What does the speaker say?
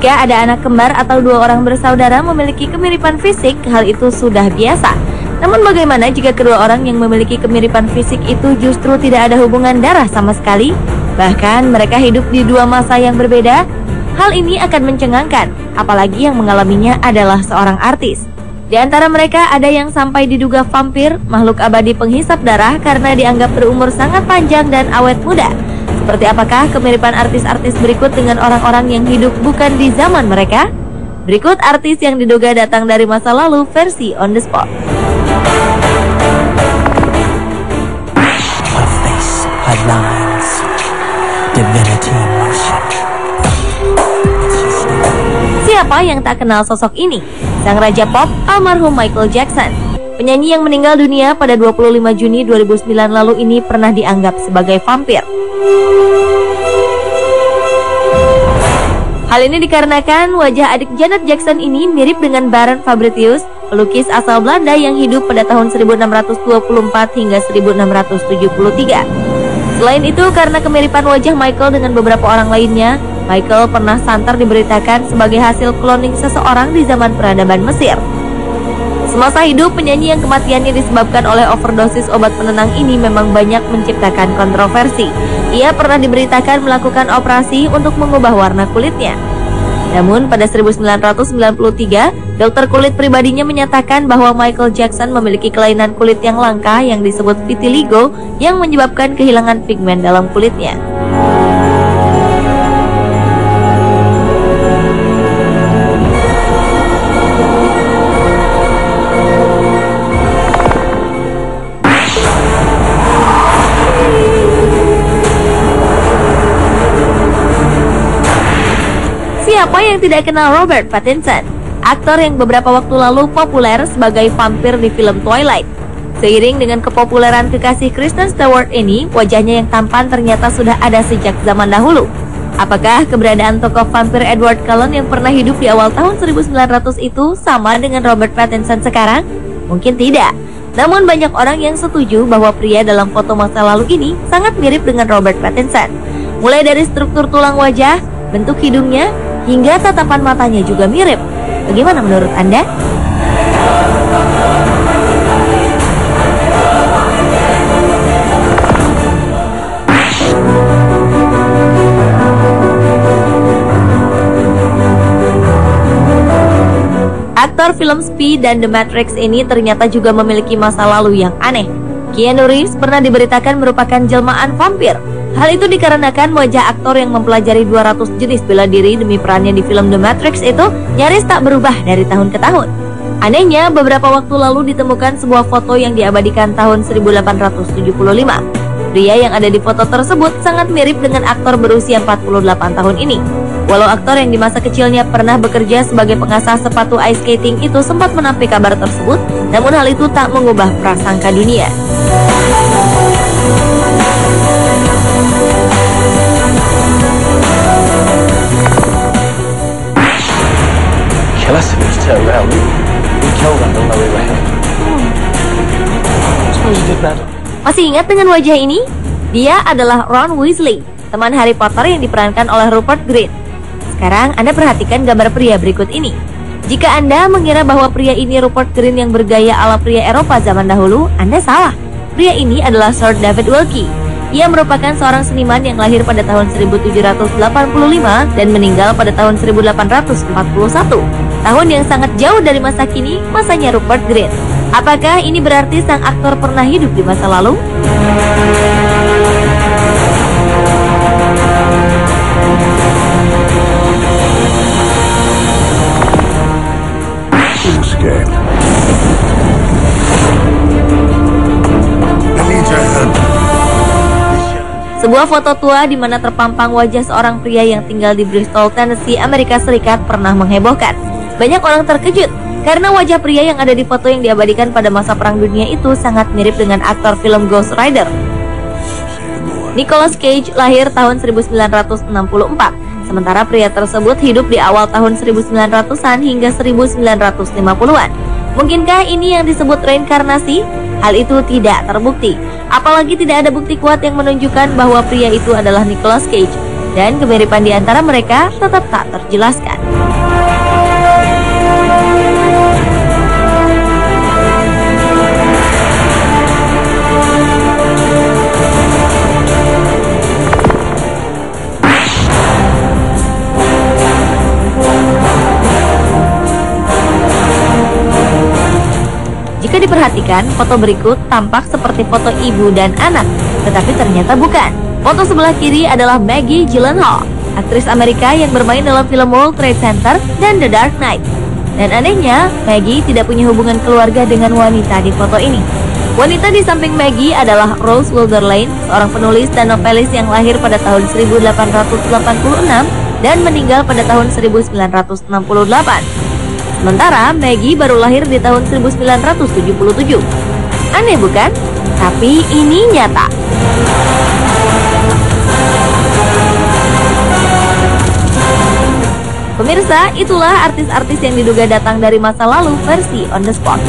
Jika ada anak kembar atau dua orang bersaudara memiliki kemiripan fisik, hal itu sudah biasa. Namun bagaimana jika kedua orang yang memiliki kemiripan fisik itu justru tidak ada hubungan darah sama sekali? Bahkan mereka hidup di dua masa yang berbeda? Hal ini akan mencengangkan, apalagi yang mengalaminya adalah seorang artis. Di antara mereka ada yang sampai diduga vampir, makhluk abadi penghisap darah karena dianggap berumur sangat panjang dan awet muda. Seperti apakah kemiripan artis-artis berikut dengan orang-orang yang hidup bukan di zaman mereka? Berikut artis yang diduga datang dari masa lalu versi on the spot. Her face, her lines, divinity motion. Siapa yang tak kenal sosok ini? Sang Raja Pop, almarhum Michael Jackson. Penyanyi yang meninggal dunia pada 25 Juni 2009 lalu ini pernah dianggap sebagai vampir. Hal ini dikarenakan wajah adik Janet Jackson ini mirip dengan Barend Fabritius, pelukis asal Belanda yang hidup pada tahun 1624 hingga 1673. Selain itu, karena kemiripan wajah Michael dengan beberapa orang lainnya, Michael pernah santer diberitakan sebagai hasil kloning seseorang di zaman peradaban Mesir. Semasa hidup, penyanyi yang kematiannya disebabkan oleh overdosis obat penenang ini memang banyak menciptakan kontroversi. Ia pernah diberitakan melakukan operasi untuk mengubah warna kulitnya. Namun pada 1993, dokter kulit pribadinya menyatakan bahwa Michael Jackson memiliki kelainan kulit yang langka yang disebut vitiligo yang menyebabkan kehilangan pigmen dalam kulitnya. Siapa yang tidak kenal Robert Pattinson, aktor yang beberapa waktu lalu populer sebagai vampir di film Twilight. Seiring dengan kepopuleran kekasih Kristen Stewart ini, wajahnya yang tampan ternyata sudah ada sejak zaman dahulu. Apakah keberadaan tokoh vampir Edward Cullen yang pernah hidup di awal tahun 1900 itu sama dengan Robert Pattinson sekarang? Mungkin tidak. Namun banyak orang yang setuju bahwa pria dalam foto masa lalu ini sangat mirip dengan Robert Pattinson. Mulai dari struktur tulang wajah, bentuk hidungnya, hingga tatapan matanya juga mirip. Bagaimana menurut Anda? Aktor film Speed dan The Matrix ini ternyata juga memiliki masa lalu yang aneh. Keanu Reeves pernah diberitakan merupakan jelmaan vampir. Hal itu dikarenakan wajah aktor yang mempelajari 200 jenis bela diri demi perannya di film The Matrix itu nyaris tak berubah dari tahun ke tahun. Anehnya, beberapa waktu lalu ditemukan sebuah foto yang diabadikan tahun 1875. Pria yang ada di foto tersebut sangat mirip dengan aktor berusia 48 tahun ini. Walau aktor yang di masa kecilnya pernah bekerja sebagai pengasah sepatu ice skating itu sempat menampik kabar tersebut, namun hal itu tak mengubah prasangka dunia. Masih ingat dengan wajah ini? Dia adalah Ron Weasley, teman Harry Potter yang diperankan oleh Rupert Grint. Sekarang Anda perhatikan gambar pria berikut ini. Jika Anda mengira bahwa pria ini Rupert Grint yang bergaya ala pria Eropa zaman dahulu, Anda salah. Pria ini adalah Sir David Wilkie. Ia merupakan seorang seniman yang lahir pada tahun 1785 dan meninggal pada tahun 1841. Tahun yang sangat jauh dari masa kini, masanya Rupert Grint. Apakah ini berarti sang aktor pernah hidup di masa lalu? Sebuah foto tua di mana terpampang wajah seorang pria yang tinggal di Bristol, Tennessee, Amerika Serikat pernah menghebohkan. Banyak orang terkejut karena wajah pria yang ada di foto yang diabadikan pada masa Perang Dunia itu sangat mirip dengan aktor film Ghost Rider. Nicolas Cage lahir tahun 1964, sementara pria tersebut hidup di awal tahun 1900-an hingga 1950-an. Mungkinkah ini yang disebut reinkarnasi? Hal itu tidak terbukti. Apalagi tidak ada bukti kuat yang menunjukkan bahwa pria itu adalah Nicolas Cage. dan kemiripan di antara mereka tetap tak terjelaskan. Jika diperhatikan, foto berikut tampak seperti foto ibu dan anak, tetapi ternyata bukan. Foto sebelah kiri adalah Maggie Gyllenhaal, aktris Amerika yang bermain dalam film World Trade Center dan The Dark Knight. Dan anehnya, Maggie tidak punya hubungan keluarga dengan wanita di foto ini. Wanita di samping Maggie adalah Rose Wilderlane, seorang penulis dan novelis yang lahir pada tahun 1886 dan meninggal pada tahun 1968. Sementara Maggie baru lahir di tahun 1977. Aneh bukan? Tapi ini nyata. Pemirsa, itulah artis-artis yang diduga datang dari masa lalu versi On The Spot.